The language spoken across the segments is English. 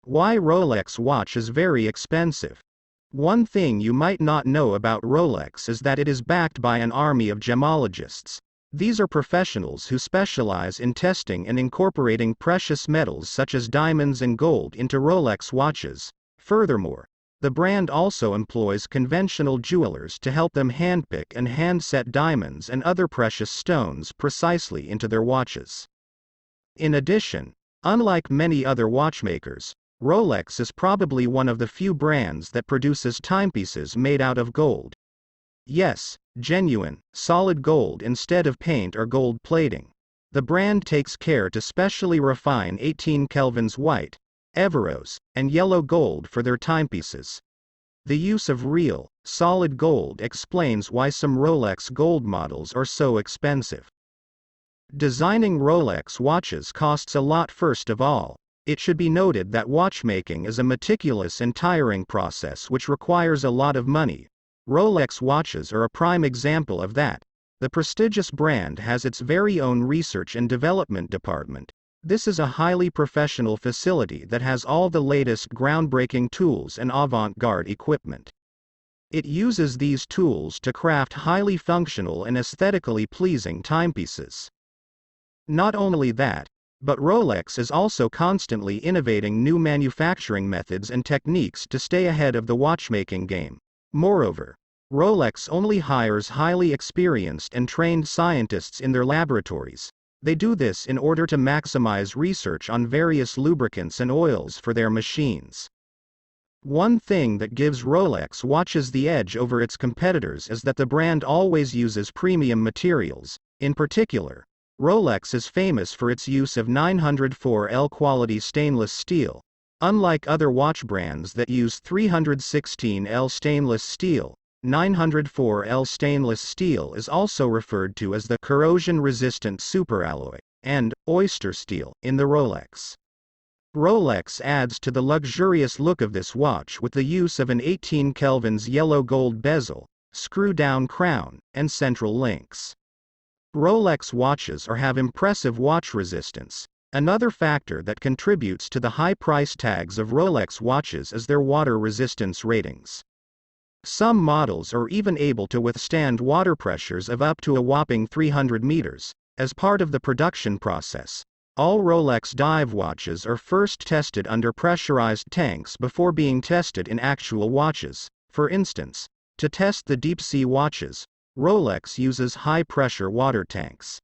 Why Rolex watch is very expensive. One thing you might not know about Rolex is that it is backed by an army of gemologists. These are professionals who specialize in testing and incorporating precious metals such as diamonds and gold into Rolex watches. Furthermore, the brand also employs conventional jewelers to help them handpick and hand-set diamonds and other precious stones precisely into their watches. In addition, unlike many other watchmakers, Rolex is probably one of the few brands that produces timepieces made out of gold. Yes, genuine, solid gold instead of paint or gold plating. The brand takes care to specially refine 18 Kelvin's white, Everose, and yellow gold for their timepieces. The use of real, solid gold explains why some Rolex gold models are so expensive. Designing Rolex watches costs a lot. First of all, it should be noted that watchmaking is a meticulous and tiring process which requires a lot of money. Rolex watches are a prime example of that. The prestigious brand has its very own research and development department. This is a highly professional facility that has all the latest groundbreaking tools and avant-garde equipment. It uses these tools to craft highly functional and aesthetically pleasing timepieces. Not only that, but Rolex is also constantly innovating new manufacturing methods and techniques to stay ahead of the watchmaking game. Moreover, Rolex only hires highly experienced and trained scientists in their laboratories. They do this in order to maximize research on various lubricants and oils for their machines. One thing that gives Rolex watches the edge over its competitors is that the brand always uses premium materials. In particular, Rolex is famous for its use of 904L quality stainless steel. Unlike other watch brands that use 316L stainless steel, 904L stainless steel is also referred to as the corrosion-resistant superalloy, and oyster steel, in the Rolex. Rolex adds to the luxurious look of this watch with the use of an 18 Kelvin's yellow gold bezel, screw-down crown, and central links. Rolex watches have impressive watch resistance. Another factor that contributes to the high price tags of Rolex watches is their water resistance ratings. Some models are even able to withstand water pressures of up to a whopping 300 meters. As part of the production process, all Rolex dive watches are first tested under pressurized tanks before being tested in actual watches. For instance, to test the deep-sea watches, Rolex uses high-pressure water tanks.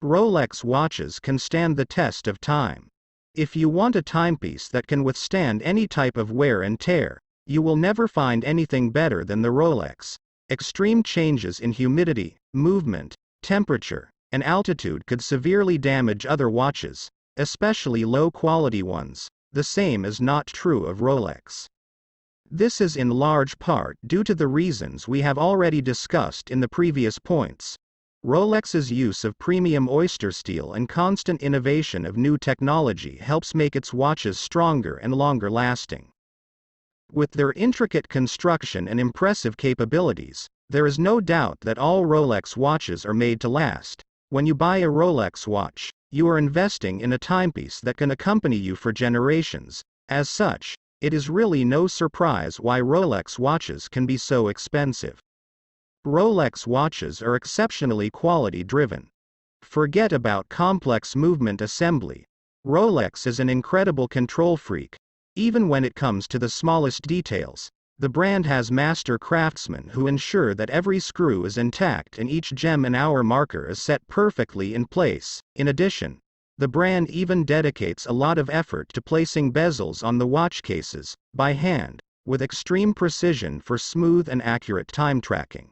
Rolex watches can stand the test of time. If you want a timepiece that can withstand any type of wear and tear, you will never find anything better than the Rolex. Extreme changes in humidity, movement, temperature, and altitude could severely damage other watches, especially low-quality ones. The same is not true of Rolex. This is in large part due to the reasons we have already discussed in the previous points. Rolex's use of premium oyster steel and constant innovation of new technology helps make its watches stronger and longer lasting. With their intricate construction and impressive capabilities, there is no doubt that all Rolex watches are made to last. When you buy a Rolex watch, you are investing in a timepiece that can accompany you for generations. As such, it is really no surprise why Rolex watches can be so expensive. Rolex watches are exceptionally quality-driven. Forget about complex movement assembly. Rolex is an incredible control freak. Even when it comes to the smallest details, the brand has master craftsmen who ensure that every screw is intact and each gem and hour marker is set perfectly in place. In addition, the brand even dedicates a lot of effort to placing bezels on the watch cases, by hand, with extreme precision for smooth and accurate time tracking.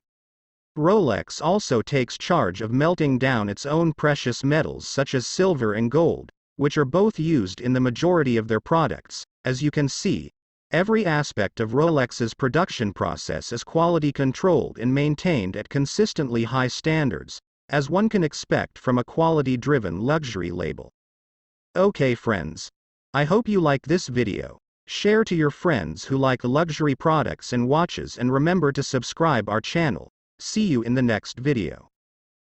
Rolex also takes charge of melting down its own precious metals such as silver and gold, which are both used in the majority of their products. As you can see, every aspect of Rolex's production process is quality controlled and maintained at consistently high standards, as one can expect from a quality-driven luxury label. Okay friends, I hope you like this video. Share to your friends who like luxury products and watches, and remember to subscribe our channel. See you in the next video.